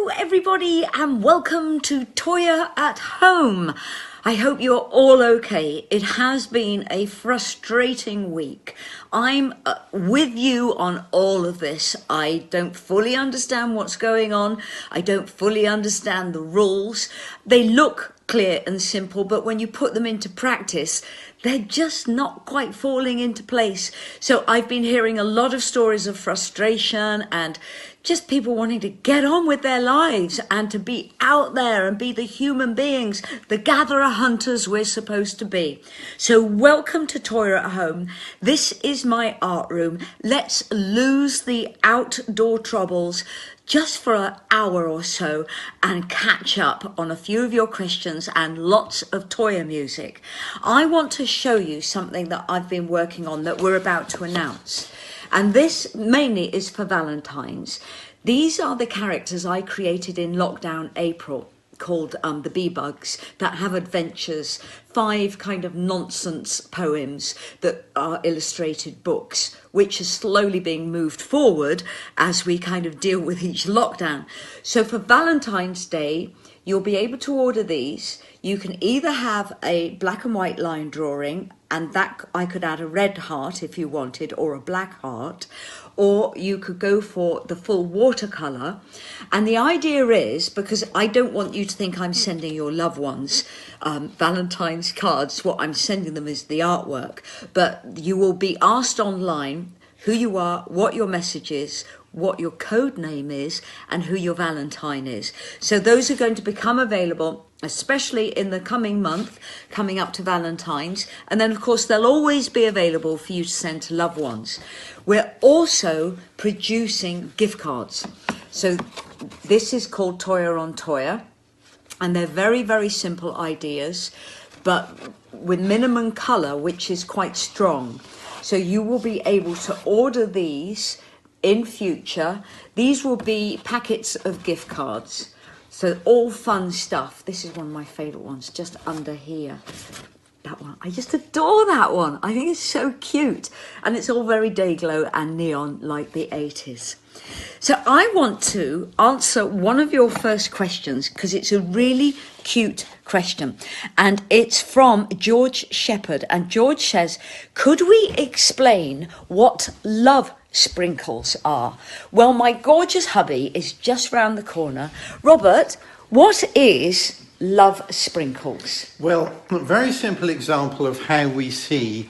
Hello everybody and welcome to Toyah at Home. I hope you're all okay. It has been a frustrating week. I'm with you on all of this. I don't fully understand what's going on. I don't fully understand the rules. They look clear and simple, but when you put them into practice, they're just not quite falling into place. So I've been hearing a lot of stories of frustration and just people wanting to get on with their lives and to be out there and be the human beings, the gatherer hunters we're supposed to be. So welcome to Toyah at Home. This is my art room. Let's lose the outdoor troubles just for an hour or so and catch up on a few of your questions and lots of Toyah music. I want to show you something that I've been working on that we're about to announce. And this mainly is for Valentine's. These are the characters I created in lockdown April, called the Bee Bugs, that have adventures, 5 kind of nonsense poems that are illustrated books, which are slowly being moved forward as we kind of deal with each lockdown. So for Valentine's Day, you'll be able to order these. You can either have a black and white line drawing, and that I could add a red heart if you wanted, or a black heart, or you could go for the full watercolor. And the idea is, because I don't want you to think I'm sending your loved ones Valentine's cards, what I'm sending them is the artwork, but you will be asked online who you are, what your message is, what your code name is, and who your Valentine is. So those are going to become available, especially in the coming month, coming up to Valentine's. And then, of course, they'll always be available for you to send to loved ones. We're also producing gift cards. So this is called Toyah on Toyah. And they're very, very simple ideas, but with minimum color, which is quite strong. So you will be able to order these in future. These will be packets of gift cards. So all fun stuff. This is one of my favorite ones, just under here. That one, I just adore that one. I think it's so cute. And it's all very day glow and neon like the 80s. So I want to answer one of your first questions because it's a really cute question. And it's from George Shepherd. And George says, could we explain what love sprinkles are? Well, my gorgeous hubby is just round the corner. Robert, what is love sprinkles? Well, a very simple example of how we see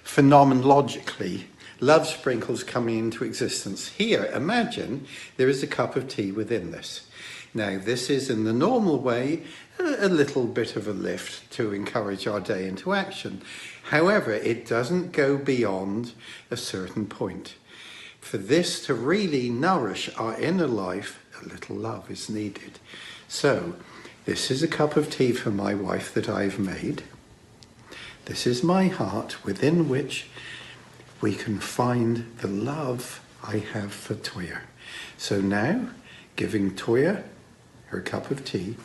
phenomenologically love sprinkles coming into existence. Here, imagine there is a cup of tea within this. Now, this is in the normal way a little bit of a lift to encourage our day into action. However, it doesn't go beyond a certain point. For this to really nourish our inner life, a little love is needed. So, this is a cup of tea for my wife that I've made. This is my heart within which we can find the love I have for Toyah. So now, giving Toyah her cup of tea,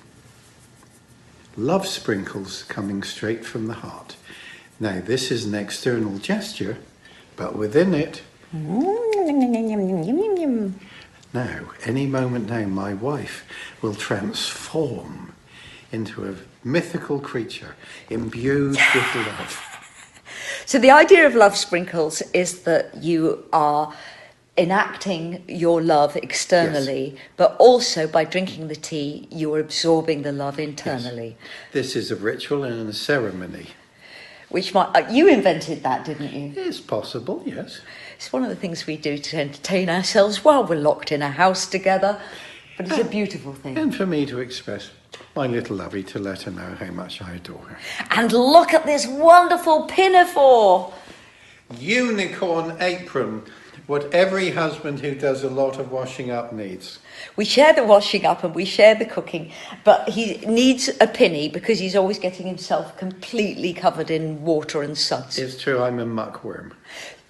love sprinkles coming straight from the heart. Now, this is an external gesture, but within it, now, any moment now, my wife will transform into a mythical creature imbued with love. So the idea of love sprinkles is that you are enacting your love externally, yes, but also by drinking the tea, you're absorbing the love internally. Yes. This is a ritual and a ceremony. Which you invented that, didn't you? It's possible, yes. It's one of the things we do to entertain ourselves while we're locked in a house together. But it's a beautiful thing. And for me to express my little lovey, to let her know how much I adore her. And look at this wonderful pinafore. Unicorn apron. What every husband who does a lot of washing up needs. We share the washing up and we share the cooking, but he needs a pinny because he's always getting himself completely covered in water and suds. It's true, I'm a muckworm.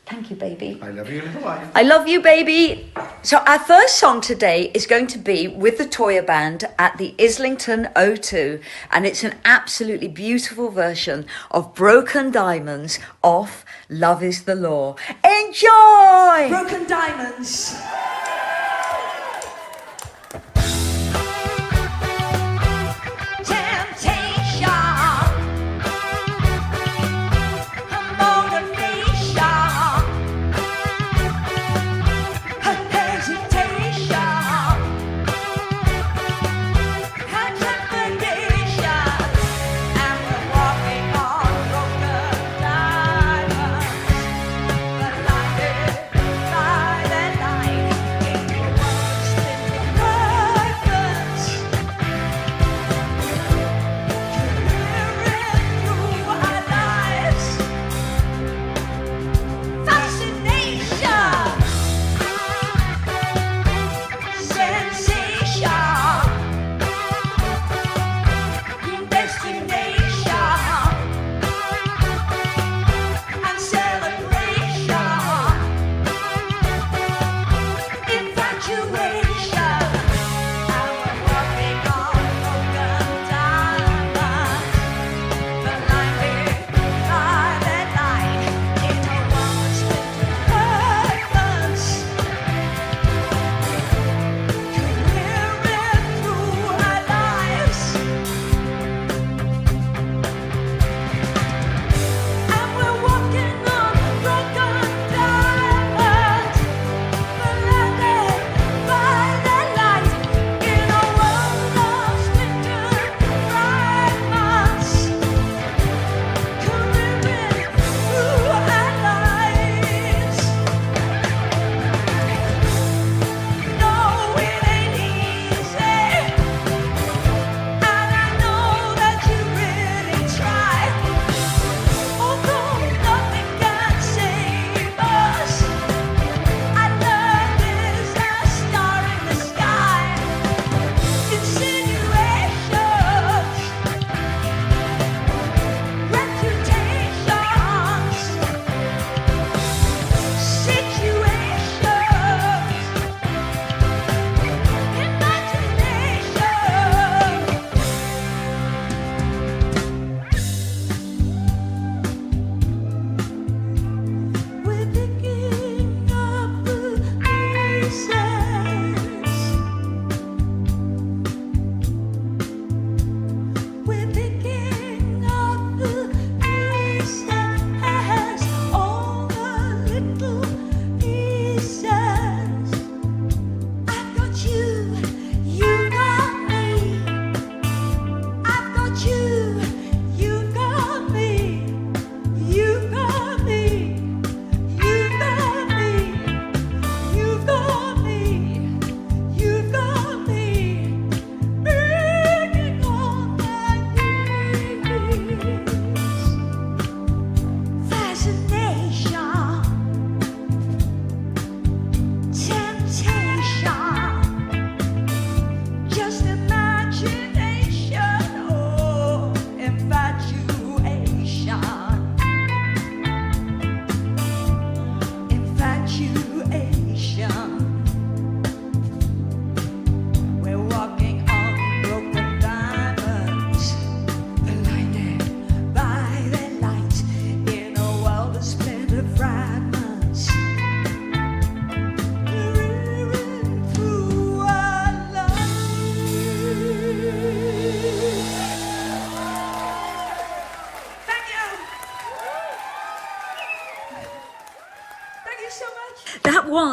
Thank you, baby. I love you, little wife. I love you, baby. So our first song today is going to be with the Toyah Band at the Islington O2, and it's an absolutely beautiful version of Broken Diamonds off Love is the Law. Enjoy! Broken Diamonds.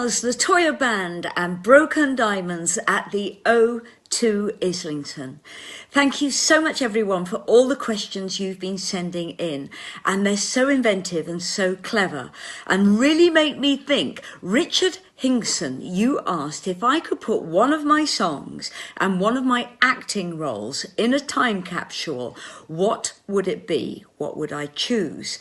was the Toyah Band and Broken Diamonds at the O2 Islington. Thank you so much everyone for all the questions you've been sending in, and they're so inventive and so clever and really make me think. Richard Hinkson, you asked if I could put one of my songs and one of my acting roles in a time capsule, what would it be? What would I choose?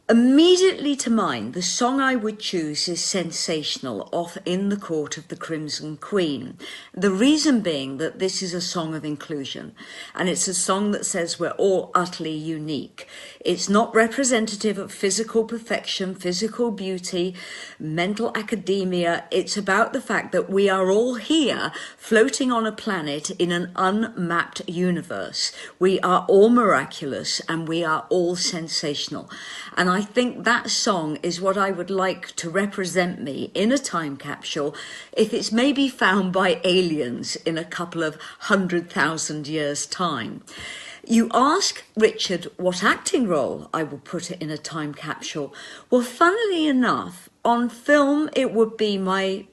Immediately to mind, the song I would choose is Sensational, off In the Court of the Crimson Queen. The reason being that this is a song of inclusion, and it's a song that says we're all utterly unique. It's not representative of physical perfection, physical beauty, mental academia. It's about the fact that we are all here floating on a planet in an unmapped universe. We are all miraculous and we are all sensational. And I think that song is what I would like to represent me in a time capsule, if it's maybe found by aliens in a couple of 100,000 years' time. You ask, Richard, what acting role I will put it in a time capsule. Well, funnily enough, on film, it would be my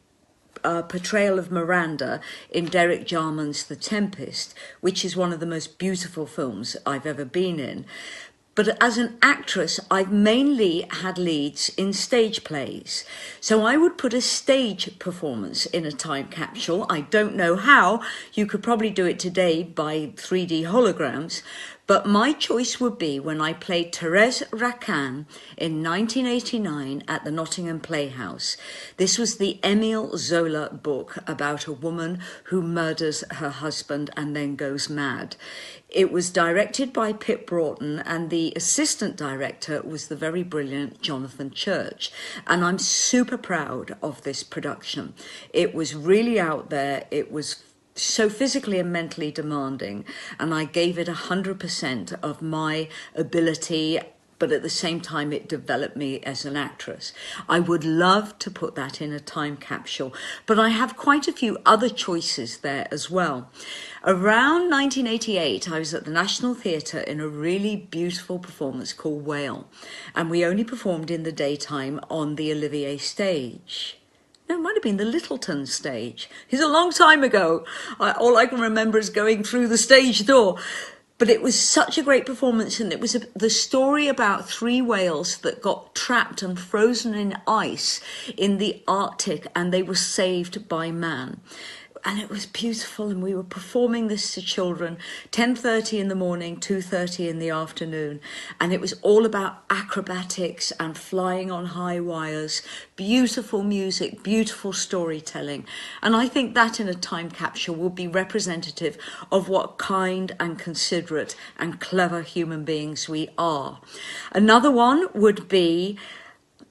portrayal of Miranda in Derek Jarman's The Tempest, which is one of the most beautiful films I've ever been in. But as an actress, I've mainly had leads in stage plays. So I would put a stage performance in a time capsule. I don't know how. You could probably do it today by 3D holograms. But my choice would be when I played Thérèse Racan in 1989 at the Nottingham Playhouse. This was the Émile Zola book about a woman who murders her husband and then goes mad. It was directed by Pip Broughton, and the assistant director was the very brilliant Jonathan Church. And I'm super proud of this production. It was really out there. It was so physically and mentally demanding, and I gave it 100% of my ability, but at the same time it developed me as an actress. I would love to put that in a time capsule, but I have quite a few other choices there as well. Around 1988, I was at the National Theatre in a really beautiful performance called Whale, and we only performed in the daytime on the Olivier stage. No, it might have been the Littleton stage. It's a long time ago. All I can remember is going through the stage door. But it was such a great performance, and it was the story about 3 whales that got trapped and frozen in ice in the Arctic, and they were saved by man. And it was beautiful, and we were performing this to children, 10:30 in the morning, 2:30 in the afternoon. And it was all about acrobatics and flying on high wires, beautiful music, beautiful storytelling. And I think that in a time capsule will be representative of what kind and considerate and clever human beings we are. Another one would be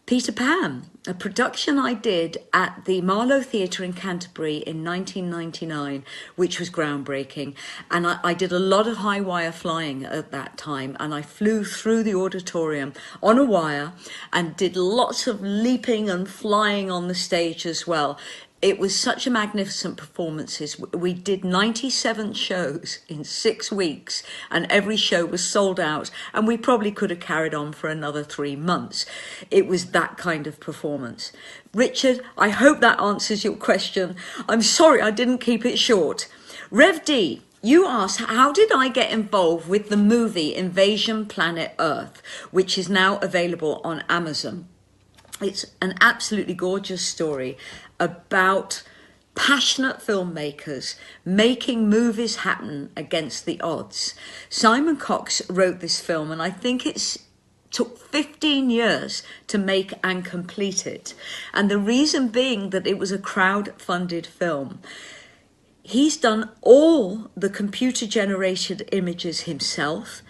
Peter Pan, a production I did at the Marlow Theatre in Canterbury in 1999, which was groundbreaking. And I did a lot of high wire flying at that time, and I flew through the auditorium on a wire and did lots of leaping and flying on the stage as well. It was such a magnificent performance. We did 97 shows in 6 weeks, and every show was sold out, and we probably could have carried on for another 3 months. It was that kind of performance. Richard, I hope that answers your question. I'm sorry I didn't keep it short. Rev D, you asked, how did I get involved with the movie Invasion Planet Earth, which is now available on Amazon. It's an absolutely gorgeous story about passionate filmmakers making movies happen against the odds. Simon Cox wrote this film, and I think it took 15 years to make and complete it. And the reason being that it was a crowd-funded film. He's done all the computer-generated images himself.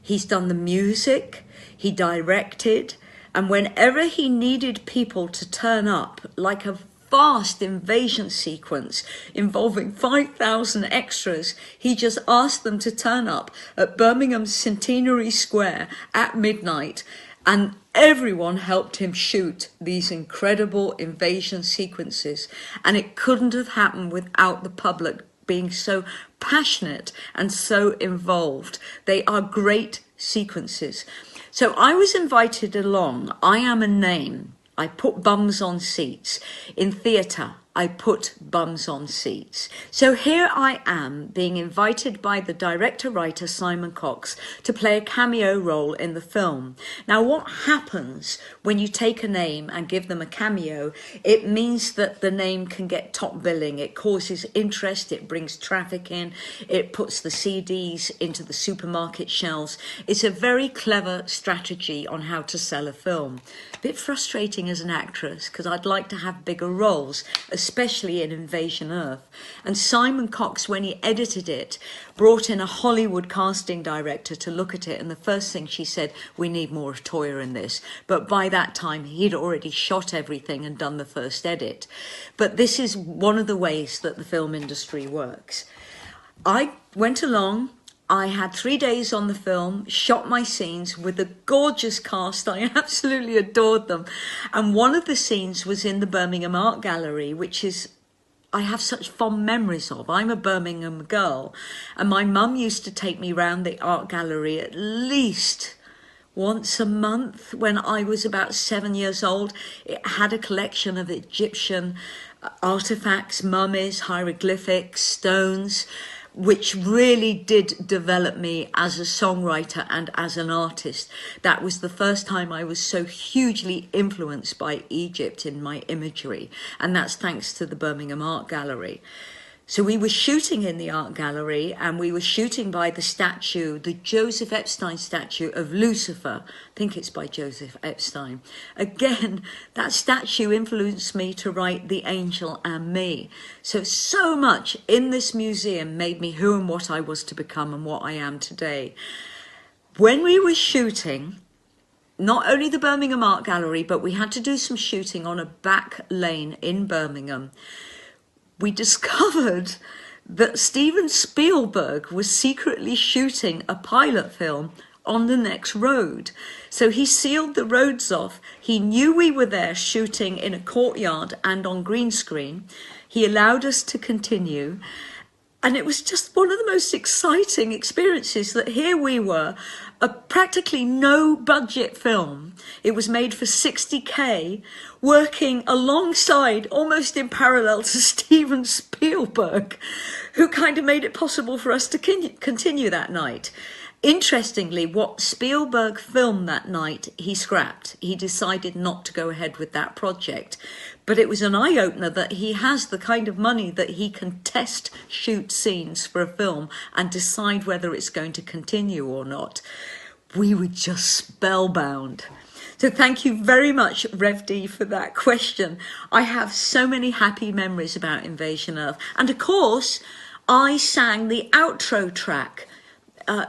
He's done the music, he directed, and whenever he needed people to turn up, like a vast invasion sequence involving 5,000 extras, he just asked them to turn up at Birmingham's Centenary Square at midnight, and everyone helped him shoot these incredible invasion sequences. And it couldn't have happened without the public being so passionate and so involved. They are great sequences. So I was invited along. I am a name. I put bums on seats. In theatre, I put bums on seats. So here I am being invited by the director-writer Simon Cox to play a cameo role in the film. Now, what happens when you take a name and give them a cameo? It means that the name can get top billing. It causes interest, it brings traffic in, it puts the CDs into the supermarket shelves. It's a very clever strategy on how to sell a film. A bit frustrating as an actress because I'd like to have bigger roles, especially in Invasion Earth. And Simon Cox, when he edited it, brought in a Hollywood casting director to look at it, and the first thing she said, we need more of Toyah in this. But by that time, he'd already shot everything and done the first edit. But this is one of the ways that the film industry works. I went along, I had 3 days on the film, shot my scenes with a gorgeous cast. I absolutely adored them. And one of the scenes was in the Birmingham Art Gallery, which is, I have such fond memories of. I'm a Birmingham girl, and my mum used to take me round the art gallery at least once a month when I was about 7 years old. It had a collection of Egyptian artifacts, mummies, hieroglyphics, stones, which really did develop me as a songwriter and as an artist. That was the first time I was so hugely influenced by Egypt in my imagery, and that's thanks to the Birmingham Art Gallery. So we were shooting in the art gallery, and we were shooting by the statue, the Joseph Epstein statue of Lucifer. I think it's by Joseph Epstein. Again, that statue influenced me to write The Angel and Me. So much in this museum made me who and what I was to become and what I am today. When we were shooting, not only the Birmingham Art Gallery, but we had to do some shooting on a back lane in Birmingham. We discovered that Steven Spielberg was secretly shooting a pilot film on the next road. So he sealed the roads off. He knew we were there shooting in a courtyard and on green screen. He allowed us to continue. And it was just one of the most exciting experiences that here we were, a practically no budget film. It was made for 60K, working alongside, almost in parallel to Steven Spielberg, who kind of made it possible for us to continue that night. Interestingly, what Spielberg filmed that night, he scrapped. He decided not to go ahead with that project. But it was an eye-opener that he has the kind of money that he can test shoot scenes for a film and decide whether it's going to continue or not. We were just spellbound. So thank you very much, Rev D, for that question. I have so many happy memories about Invasion Earth. And of course, I sang the outro track,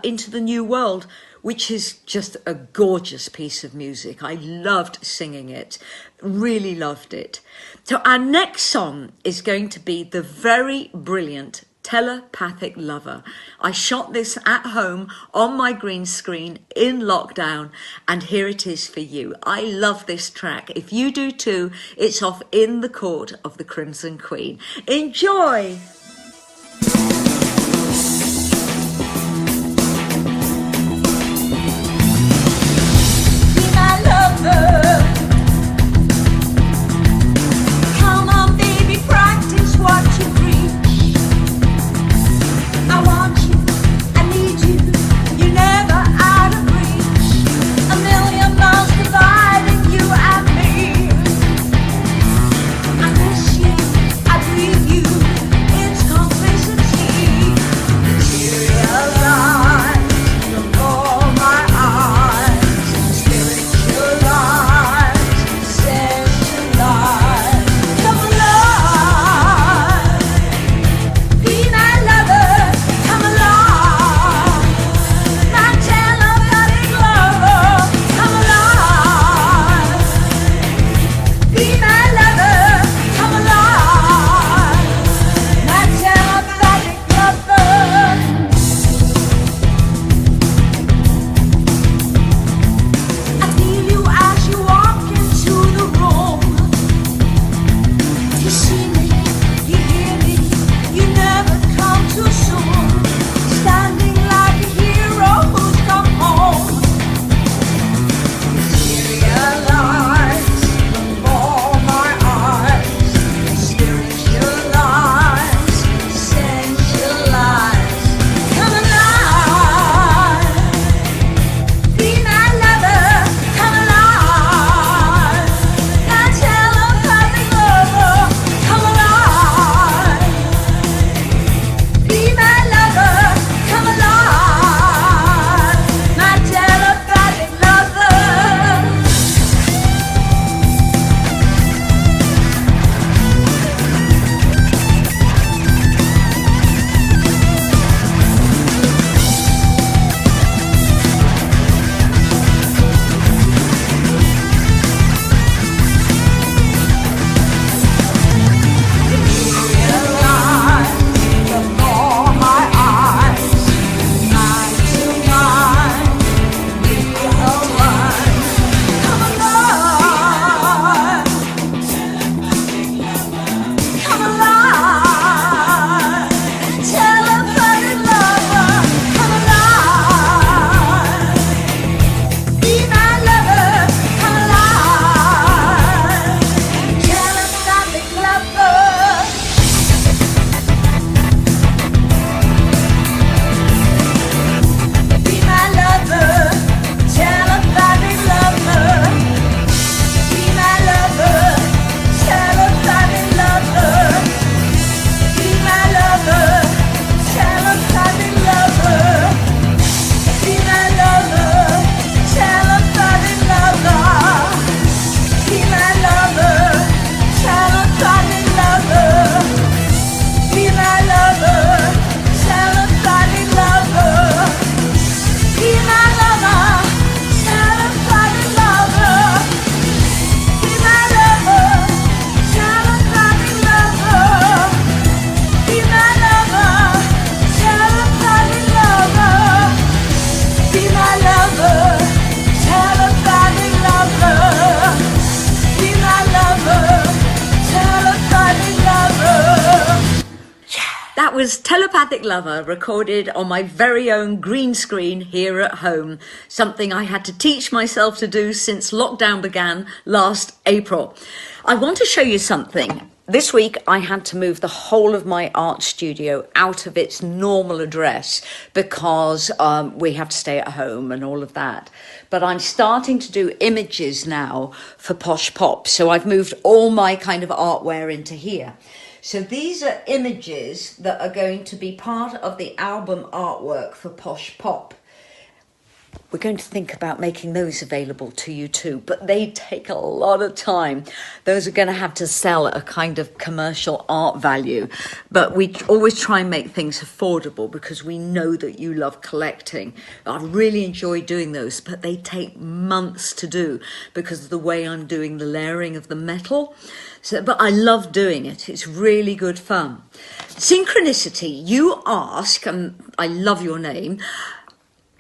Into the New World, which is just a gorgeous piece of music. I loved singing it, really loved it. So our next song is going to be the very brilliant Telepathic Lover. I shot this at home on my green screen in lockdown, and here it is for you. I love this track. If you do too, it's off In the Court of the Crimson Queen. Enjoy! Come on, baby, practice what you preach. I want you, I need you, you're never out of reach. A million miles dividing you and me. I miss you, I breathe you, it's Telepathic Lover recorded on my very own green screen here at home, something I had to teach myself to do since lockdown began last April. I want to show you something. This week I had to move the whole of my art studio out of its normal address because we have to stay at home and all of that. But I'm starting to do images now for Posh Pop. So I've moved all my kind of artware into here. So these are images that are going to be part of the album artwork for Posh Pop. We're going to think about making those available to you too, but they take a lot of time. Those are going to have to sell at a kind of commercial art value, but we always try and make things affordable because we know that you love collecting. I really enjoy doing those, but they take months to do because of the way I'm doing the layering of the metal. So, but I love doing it. It's really good fun. Synchronicity, you ask, and I love your name,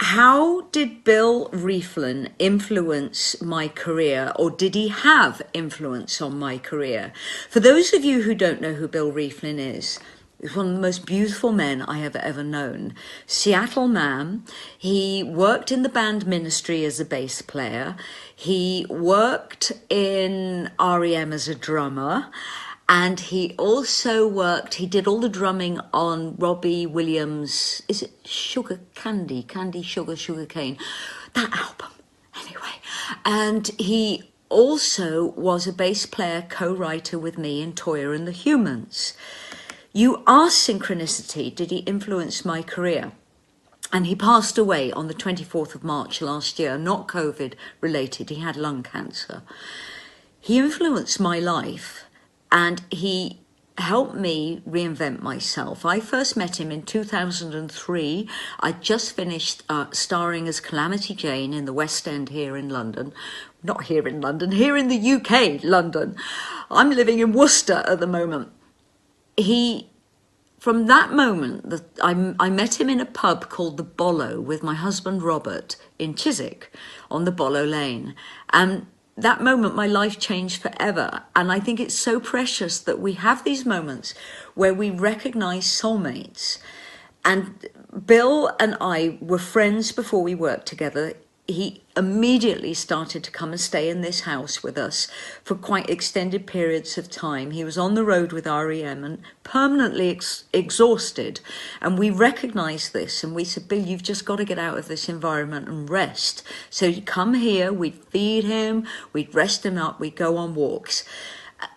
how did Bill Rieflin influence my career, or did he have influence on my career? For those of you who don't know who Bill Rieflin is, he's one of the most beautiful men I have ever known. Seattle man. He worked in the band Ministry as a bass player. He worked in REM as a drummer. And he also he did all the drumming on Robbie Williams, is it Sugar Candy, Sugar Cane, that album, anyway. And he also was a bass player, co-writer with me in Toyah and the Humans. You asked Synchronicity, did he influence my career? And he passed away on the 24th of March last year, not COVID related, he had lung cancer. He influenced my life. And he helped me reinvent myself. I first met him in 2003. I just finished starring as Calamity Jane in the West End here in London. Not here in London, here in the UK, London. I'm living in Worcester at the moment. From that moment, I met him in a pub called the Bollo with my husband Robert in Chiswick on the Bollo Lane. And that moment, my life changed forever. And I think it's so precious that we have these moments where we recognize soulmates. And Bill and I were friends before we worked together. He immediately started to come and stay in this house with us for quite extended periods of time. He was on the road with REM and permanently exhausted. And we recognized this and we said, Bill, you've just got to get out of this environment and rest. So you come here, we'd feed him, we'd rest him up, we'd go on walks.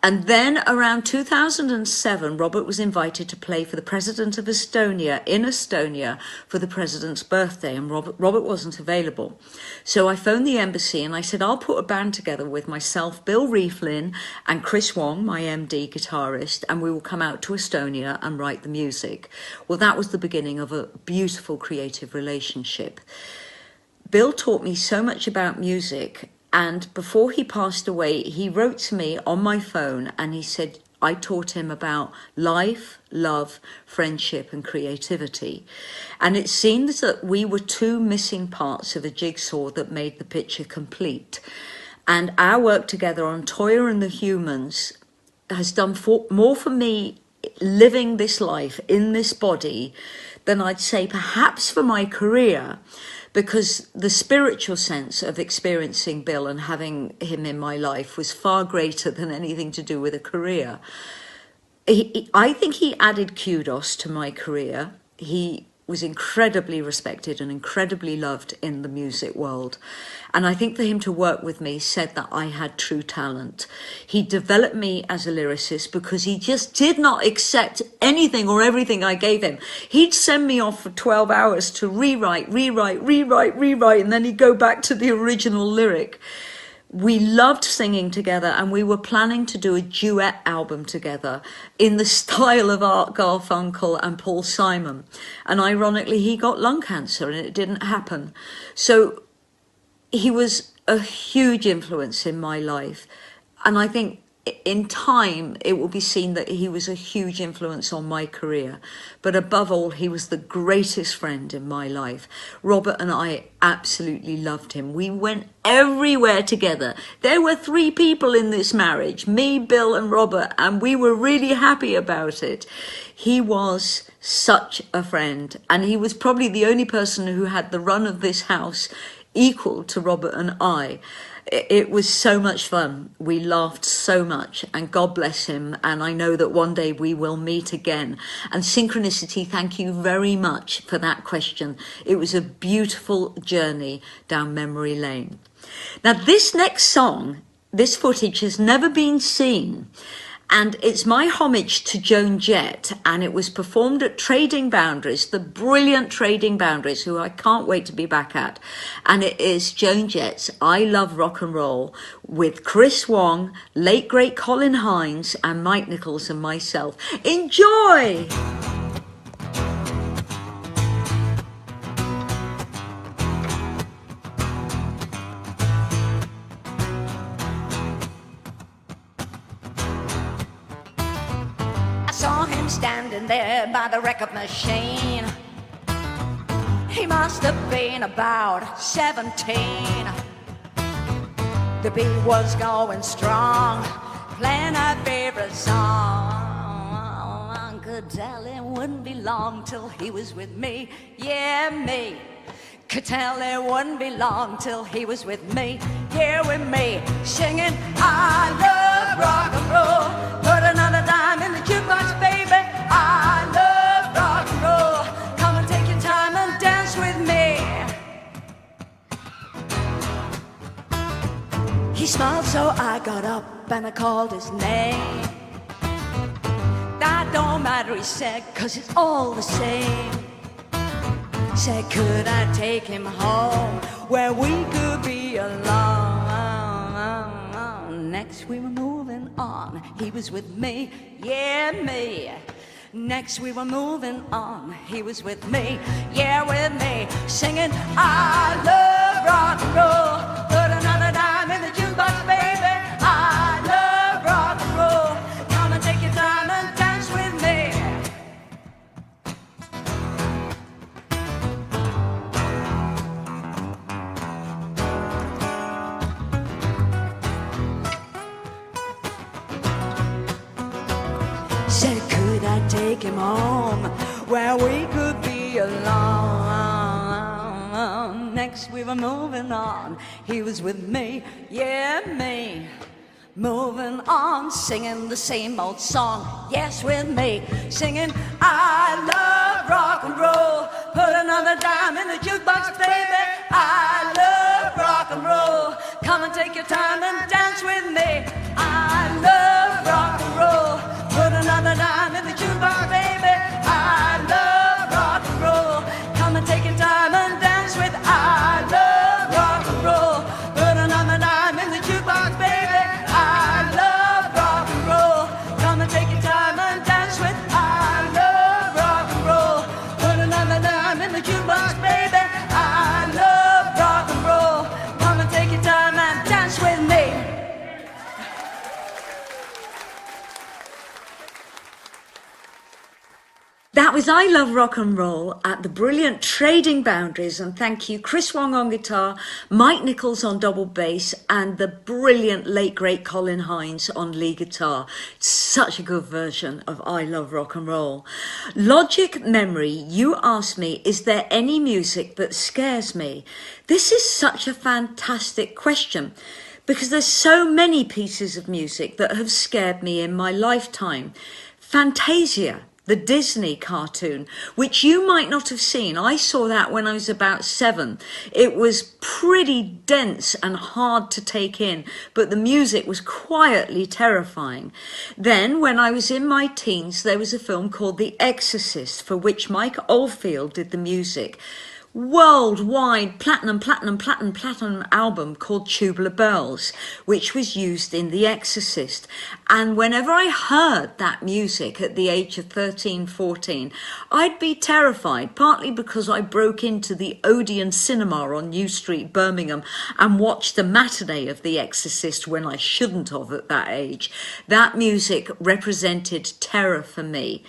And then around 2007, Robert was invited to play for the president of Estonia in Estonia for the president's birthday, and Robert wasn't available. So I phoned the embassy and I said, I'll put a band together with myself, Bill Rieflin, and Chris Wong, my MD guitarist, and we will come out to Estonia and write the music. Well, that was the beginning of a beautiful creative relationship. Bill taught me so much about music. And before he passed away, he wrote to me on my phone and he said, I taught him about life, love, friendship and creativity. And it seems that we were two missing parts of a jigsaw that made the picture complete. And our work together on Toyah and the Humans has done more for me living this life in this body than I'd say perhaps for my career. Because the spiritual sense of experiencing Bill and having him in my life was far greater than anything to do with a career. I think he added kudos to my career. He was incredibly respected and incredibly loved in the music world. And I think for him to work with me said that I had true talent. He developed me as a lyricist because he just did not accept anything or everything I gave him. He'd send me off for 12 hours to rewrite, and then he'd go back to the original lyric. We loved singing together and we were planning to do a duet album together in the style of Art Garfunkel and Paul Simon. And ironically, he got lung cancer and it didn't happen. So he was a huge influence in my life. And I think in time, it will be seen that he was a huge influence on my career. But above all, he was the greatest friend in my life. Robert and I absolutely loved him. We went everywhere together. There were 3 people in this marriage, me, Bill and Robert, and we were really happy about it. He was such a friend, and he was probably the only person who had the run of this house equal to Robert and I. It was so much fun. We laughed so much, and God bless him. And I know that one day we will meet again. And Synchronicity, thank you very much for that question. It was a beautiful journey down memory lane. Now, this next song, this footage has never been seen. And it's my homage to Joan Jett, and it was performed at Trading Boundaries, the brilliant Trading Boundaries, who I can't wait to be back at. And it is Joan Jett's I Love Rock and Roll with Chris Wong, late great Colin Hines, and Mike Nichols and myself. Enjoy! Saw him standing there by the record machine. He must have been about 17. The beat was going strong, playing our favorite song. Could tell it wouldn't be long till he was with me, yeah, me. Could tell it wouldn't be long till he was with me, here with me, singing I love rock and roll. Put another dime in the jukebox, baby. I love rock and roll. Come and take your time and dance with me. He smiled, so I got up and I called his name. That don't matter, he said, 'cause it's all the same. Said, could I take him home where we could be alone? Next we were moving on, he was with me, yeah, me. Next we were moving on, he was with me, yeah, with me. Singing, I love rock and roll. Put another dime in the jukebox, baby. I love rock and roll. Come and take your time and dance with me. Said, could I take him home where we could be alone? Next we were moving on, he was with me, yeah, me. Moving on, singing the same old song, yes, with me. Singing, I love rock and roll. Put another dime in the jukebox, baby. I love rock and roll. Come and take your time and dance with me. I love rock and roll. Put another dime in the jukebox, baby. I love rock and roll. Come and take your time and dance with. I love rock and roll. Put another dime in the jukebox, baby. I love rock and roll. Come and take your time and dance with. I love rock and roll. Put another dime in the jukebox, baby. I love rock and roll. Come and take your time and dance with me. That was I Love Rock and Roll at the brilliant Trading Boundaries, and thank you Chris Wong on guitar, Mike Nichols on double bass, and the brilliant late great Colin Hines on lead guitar. Such a good version of I Love Rock and Roll. Logic Memory, you asked me, is there any music that scares me? This is such a fantastic question, because there's so many pieces of music that have scared me in my lifetime. Fantasia, the Disney cartoon, which you might not have seen. I saw that when I was about 7. It was pretty dense and hard to take in, but the music was quietly terrifying. Then, when I was in my teens, there was a film called The Exorcist, for which Mike Oldfield did the music. worldwide platinum album called Tubular Bells, which was used in The Exorcist. And whenever I heard that music at the age of 13, 14, I'd be terrified, partly because I broke into the Odeon Cinema on New Street, Birmingham, and watched the matinee of The Exorcist when I shouldn't have at that age. That music represented terror for me.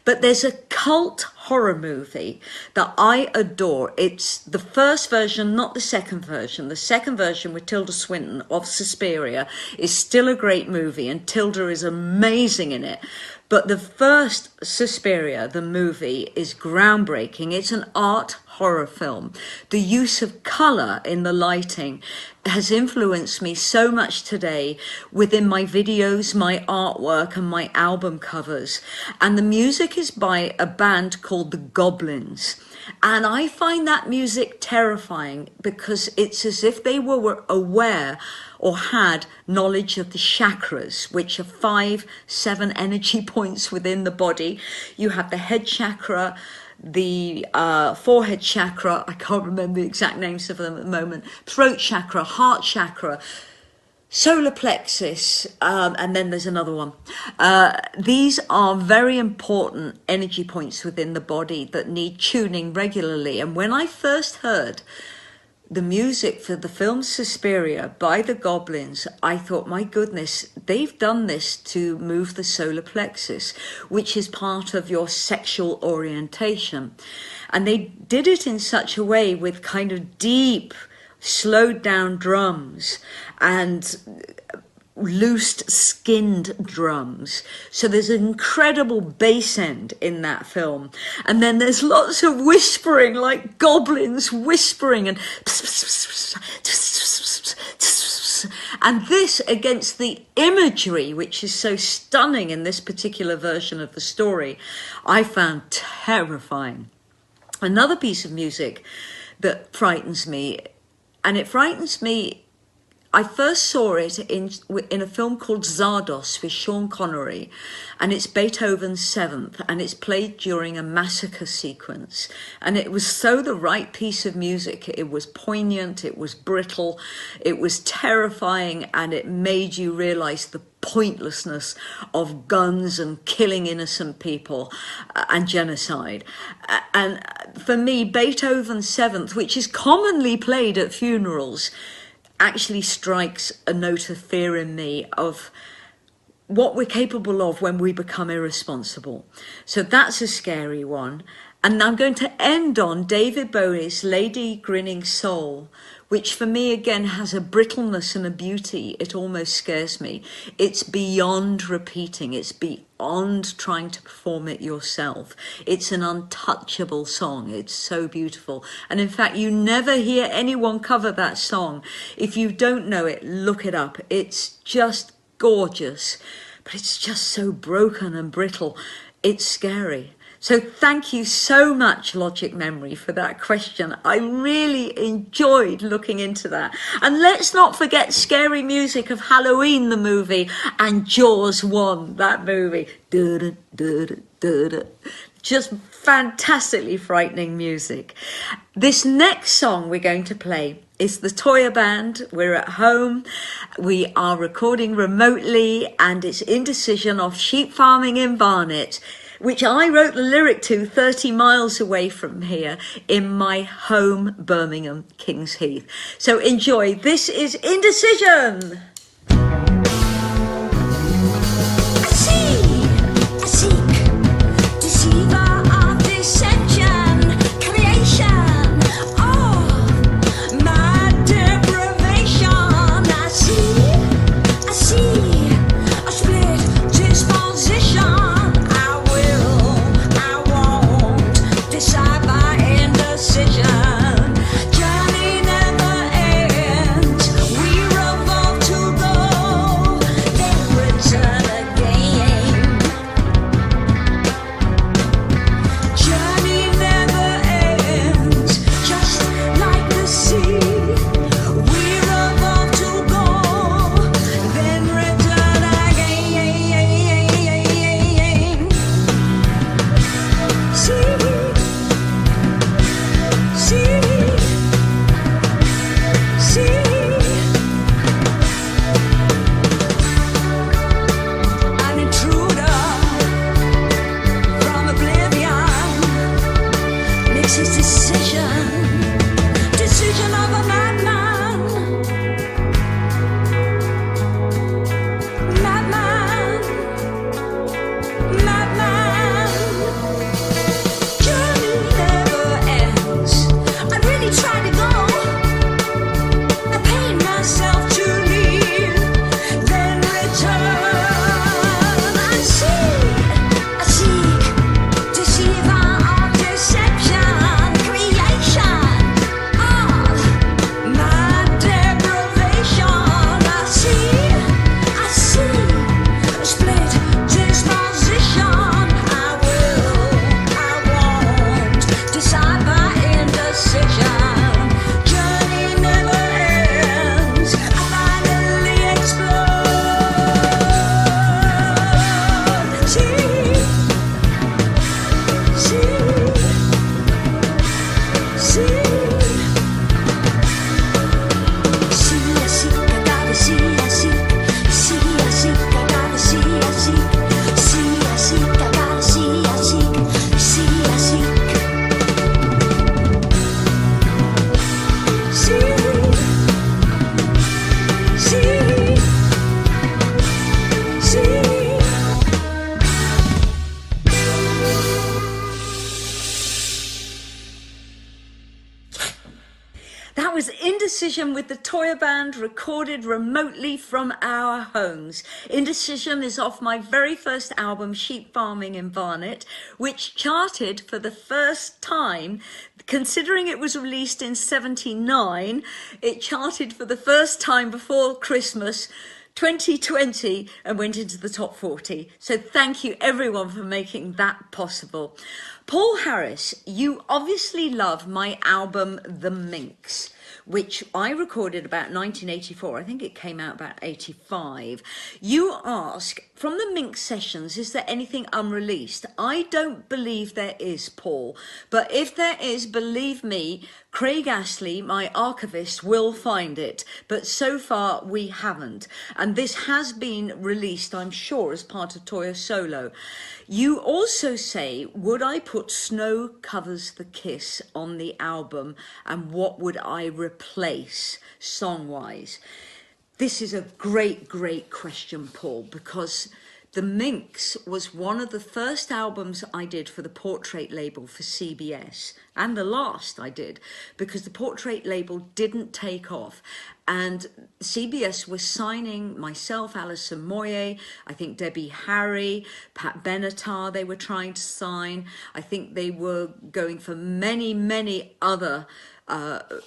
But there's a cult horror movie that I adore. It's the first version, not the second version. The second version with Tilda Swinton of Suspiria is still a great movie, and Tilda is amazing in it. But the first Suspiria, the movie, is groundbreaking. It's an art horror film. The use of colour in the lighting has influenced me so much today within my videos, my artwork and my album covers. And the music is by a band called the Goblins. And I find that music terrifying because it's as if they were aware or had knowledge of the chakras, which are 5, 7 energy points within the body. You have the head chakra, the forehead chakra, I can't remember the exact names of them at the moment, throat chakra, heart chakra, solar plexus, and then there's another one. These are very important energy points within the body that need tuning regularly. And when I first heard the music for the film Suspiria by the Goblins, I thought, my goodness, they've done this to move the solar plexus, which is part of your sexual orientation. And they did it in such a way with kind of deep, slowed down drums and loosed skinned drums. So there's an incredible bass end in that film, and then there's lots of whispering, like goblins whispering, and this against the imagery, which is so stunning in this particular version of the story, I found terrifying. Another piece of music that frightens me, and it frightens me, I first saw it in a film called Zardos with Sean Connery, and it's Beethoven's Seventh, and it's played during a massacre sequence. And it was so the right piece of music. It was poignant, it was brittle, it was terrifying, and it made you realize the pointlessness of guns and killing innocent people and genocide. And for me, Beethoven's Seventh, which is commonly played at funerals, actually strikes a note of fear in me of what we're capable of when we become irresponsible. So that's a scary one. And I'm going to end on David Bowie's Lady Grinning Soul, which for me again has a brittleness and a beauty. It almost scares me. It's beyond repeating. It's beyond trying to perform it yourself. It's an untouchable song. It's so beautiful. And in fact, you never hear anyone cover that song. If you don't know it, look it up. It's just gorgeous, but it's just so broken and brittle. It's scary. So thank you so much, Logic Memory, for that question. I really enjoyed looking into that. And let's not forget scary music of Halloween, the movie, and Jaws 1, that movie. Just fantastically frightening music. This next song we're going to play is the Toyah Band. We're at home. We are recording remotely, and it's Indecision of Sheep Farming in Barnet, which I wrote the lyric to 30 miles away from here in my home, Birmingham, Kings Heath. So enjoy. This is Indecision. Journey never ends. We revolve to This is decision of a madman. Madman, madman. Journey never ends. I really try to go. I pain myself to leave, then return. I seek, deceiver of deception, creation of my deprivation. I see, split disposition. I won't decide by indecision. Journey never ends. I finally explode. That was Indecision with the Toyah Band, recorded remotely from our homes. Indecision is off my very first album, Sheep Farming in Barnet, which charted for the first time, considering it was released in '79, it charted for the first time before Christmas 2020 and went into the top 40. So thank you everyone for making that possible. Paul Harris, you obviously love my album The Minx, which I recorded about 1984. I think it came out about 85. You ask, from the Minx sessions, is there anything unreleased? I don't believe there is, Paul. But if there is, believe me, Craig Astley, my archivist, will find it. But so far, we haven't. And this has been released, I'm sure, as part of Toyah Solo. You also say, would I put Snow Covers the Kiss on the album, and what would I replace song-wise? This is a great, great question, Paul, because The Minx was one of the first albums I did for the Portrait label for CBS, and the last I did, because the Portrait label didn't take off. And CBS was signing myself, Alison Moyer, I think Debbie Harry, Pat Benatar they were trying to sign. I think they were going for many, many other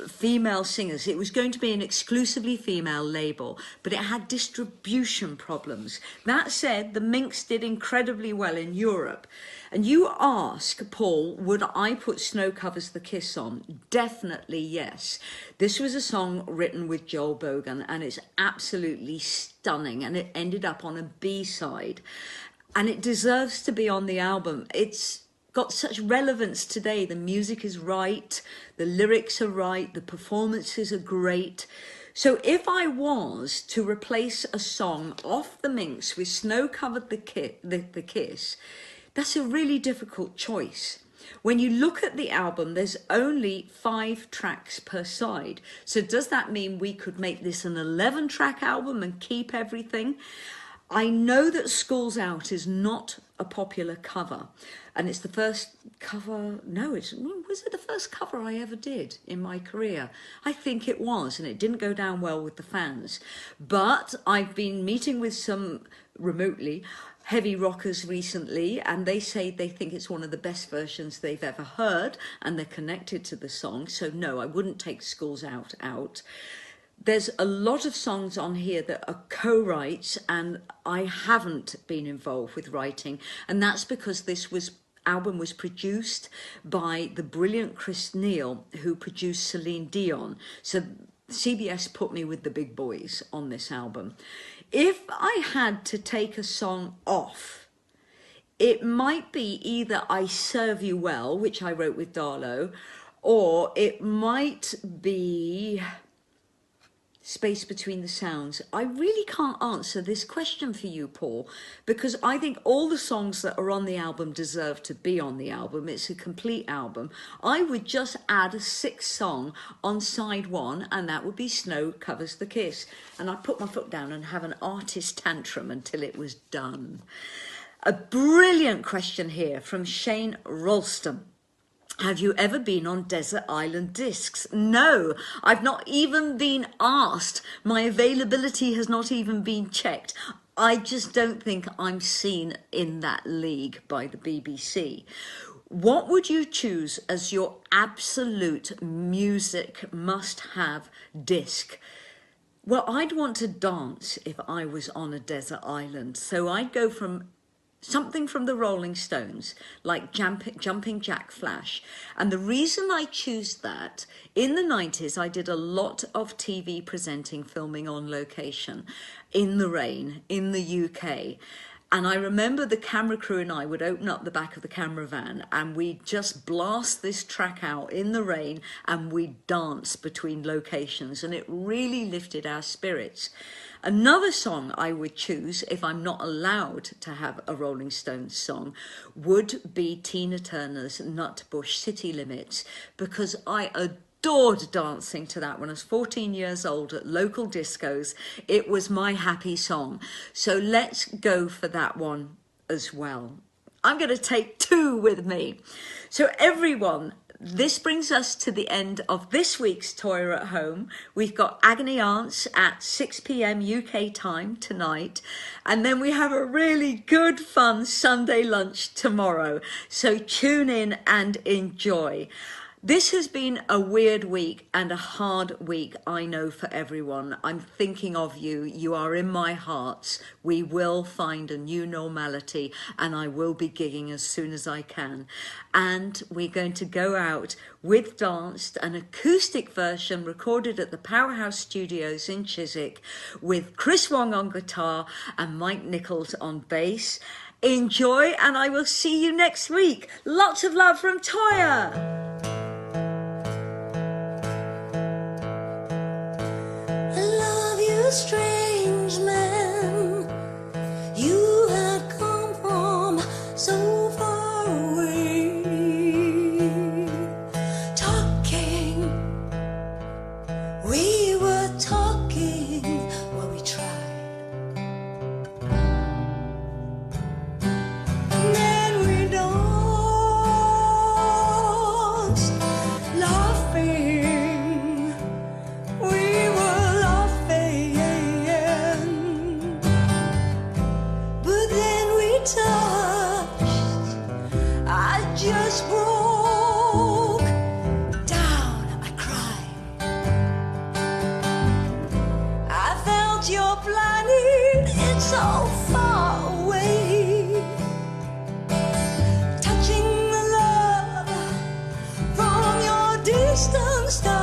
female singers. It was going to be an exclusively female label, but it had distribution problems. That said, the Minx did incredibly well in Europe. And you ask, Paul, would I put Snow Covers the Kiss on? Definitely yes. This was a song written with Joel Bogan, and it's absolutely stunning, and it ended up on a B-side. And it deserves to be on the album. It's got such relevance today. The music is right, the lyrics are right, the performances are great. So if I was to replace a song off the Minx with Snow Covered the Kiss, that's a really difficult choice. When you look at the album, there's only 5 tracks per side. So does that mean we could make this an 11-track album and keep everything? I know that School's Out is not a popular cover, and it's the first cover, was it the first cover I ever did in my career? I think it was, and it didn't go down well with the fans. But I've been meeting with some remotely heavy rockers recently, and they say they think it's one of the best versions they've ever heard, and they're connected to the song. So no, I wouldn't take School's Out. There's a lot of songs on here that are co-writes, and I haven't been involved with writing, and that's because this album was produced by the brilliant Chris Neal, who produced Celine Dion. So CBS put me with the big boys on this album. If I had to take a song off, it might be either I Serve You Well, which I wrote with Darlow, or it might be space between the sounds. I really can't answer this question for you, Paul, because I think all the songs that are on the album deserve to be on the album. It's a complete album. I would just add a 6th song on side 1, and that would be Snow Covers the Kiss. And I'd put my foot down and have an artist tantrum until it was done. A brilliant question here from Shane Ralston. Have you ever been on Desert Island Discs? No, I've not even been asked. My availability has not even been checked. I just don't think I'm seen in that league by the BBC. What would you choose as your absolute music must-have disc? Well, I'd want to dance if I was on a desert island. So I'd go from something from the Rolling Stones, like Jumping Jack Flash. And the reason I choose that, in the 90s, I did a lot of TV presenting, filming on location, in the rain, in the UK. And I remember the camera crew and I would open up the back of the camera van and we'd just blast this track out in the rain and we'd dance between locations, and it really lifted our spirits. Another song I would choose, if I'm not allowed to have a Rolling Stones song, would be Tina Turner's Nutbush City Limits, because I adored dancing to that when I was 14 years old at local discos. It was my happy song. So let's go for that one as well. I'm going to take 2 with me. So everyone, this brings us to the end of this week's Toyah at Home. We've got Agony Aunts at 6 p.m. UK time tonight. And then we have a really good, fun Sunday lunch tomorrow. So tune in and enjoy. This has been a weird week and a hard week, I know, for everyone. I'm thinking of you. You are in my hearts. We will find a new normality, and I will be gigging as soon as I can. And we're going to go out with Danced, an acoustic version recorded at the Powerhouse Studios in Chiswick, with Chris Wong on guitar and Mike Nichols on bass. Enjoy, and I will see you next week. Lots of love from Toyah. Strange man, you had come from so far away, talking, we were talking, well, we tried, and then we danced, laughing, we were touched, I just broke down, I cried, I felt your blinding, it's so far away, touching the love from your distant star.